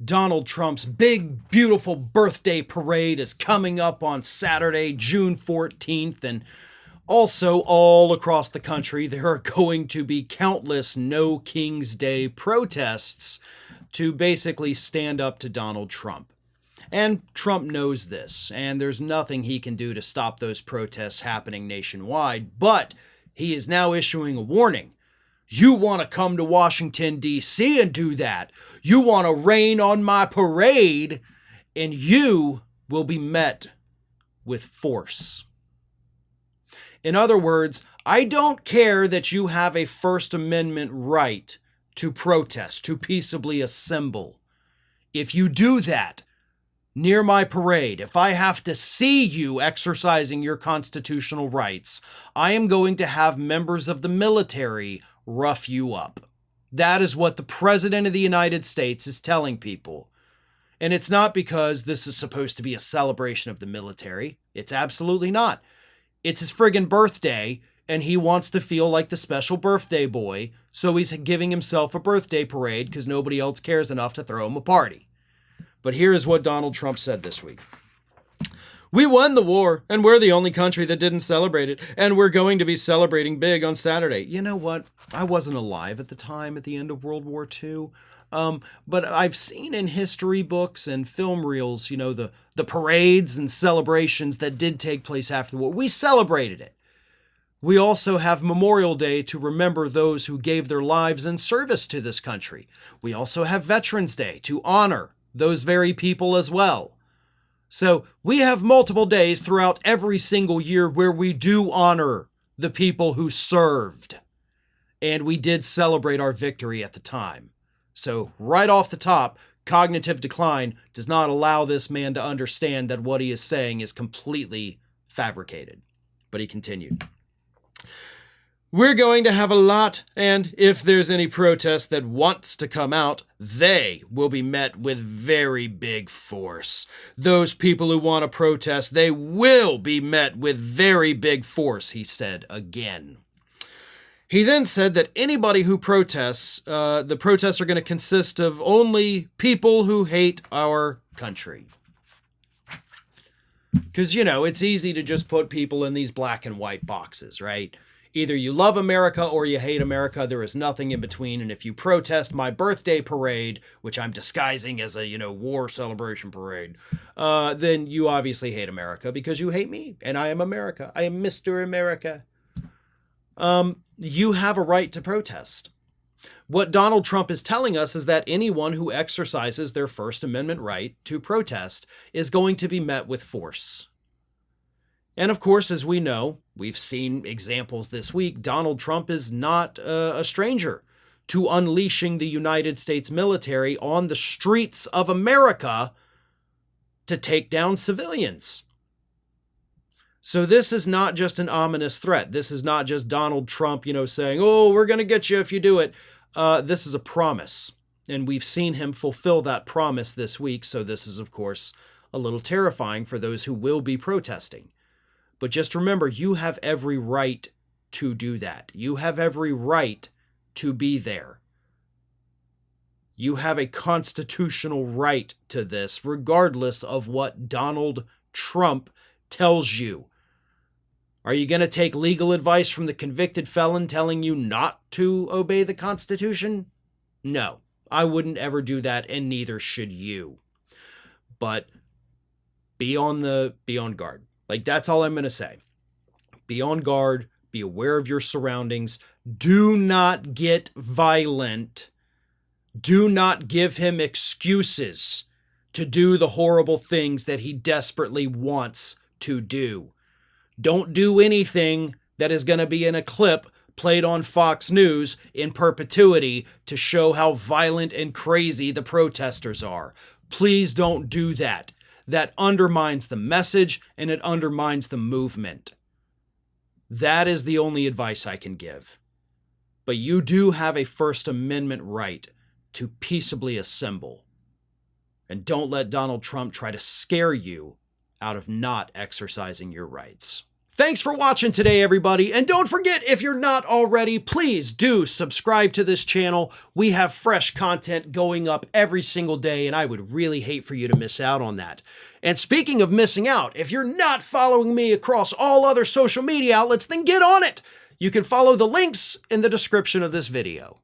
Donald Trump's big, beautiful birthday parade is coming up on Saturday, June 14th, and also all across the country, there are going to be countless No King's Day protests to basically stand up to Donald Trump. And Trump knows this, and there's nothing he can do to stop those protests happening nationwide, but he is now issuing a warning. You want to come to Washington, D.C. and do that. You want to rain on my parade, and you will be met with force. In other words, I don't care that you have a First Amendment right to protest, to peaceably assemble. If you do that near my parade, if I have to see you exercising your constitutional rights, I am going to have members of the military rough you up. That is what the President of the United States is telling people. And it's not because this is supposed to be a celebration of the military. It's absolutely not. It's his friggin' birthday, and he wants to feel like the special birthday boy, so he's giving himself a birthday parade because nobody else cares enough to throw him a party. But here is what Donald Trump said this week. We won the war, and we're the only country that didn't celebrate it, and we're going to be celebrating big on Saturday. You know what? I wasn't alive at the time at the end of World War II, but I've seen in history books and film reels, the parades and celebrations that did take place after the war. We celebrated it. We also have Memorial Day to remember those who gave their lives in service to this country. We also have Veterans Day to honor those very people as well. So we have multiple days throughout every single year where we do honor the people who served. And we did celebrate our victory at the time. So right off the top, cognitive decline does not allow this man to understand that what he is saying is completely fabricated. But he continued. We're going to have a lot, and if there's any protest that wants to come out, they will be met with very big force. Those people who want to protest, they will be met with very big force, he said again. He then said that anybody who protests, the protests are going to consist of only people who hate our country. Because, it's easy to just put people in these black and white boxes, right? Either you love America or you hate America. There is nothing in between. And if you protest my birthday parade, which I'm disguising as a, war celebration parade, then you obviously hate America because you hate me. And I am America. I am Mr. America. You have a right to protest. What Donald Trump is telling us is that anyone who exercises their First Amendment right to protest is going to be met with force. And of course, as we know, we've seen examples this week, Donald Trump is not a stranger to unleashing the United States military on the streets of America to take down civilians. So this is not just an ominous threat. This is not just Donald Trump, saying, oh, we're going to get you if you do it. This is a promise. And we've seen him fulfill that promise this week. So this is, of course, a little terrifying for those who will be protesting. But just remember, you have every right to do that. You have every right to be there. You have a constitutional right to this, regardless of what Donald Trump tells you. Are you going to take legal advice from the convicted felon telling you not to obey the Constitution? No, I wouldn't ever do that, and neither should you. But be on guard. That's all I'm going to say. Be on guard. Be aware of your surroundings. Do not get violent. Do not give him excuses to do the horrible things that he desperately wants to do. Don't do anything that is going to be in a clip played on Fox News in perpetuity to show how violent and crazy the protesters are. Please don't do that. That undermines the message and it undermines the movement. That is the only advice I can give. But you do have a First Amendment right to peaceably assemble. And don't let Donald Trump try to scare you out of not exercising your rights. Thanks for watching today, everybody. And don't forget, if you're not already, please do subscribe to this channel. We have fresh content going up every single day, and I would really hate for you to miss out on that. And speaking of missing out, if you're not following me across all other social media outlets, then get on it. You can follow the links in the description of this video.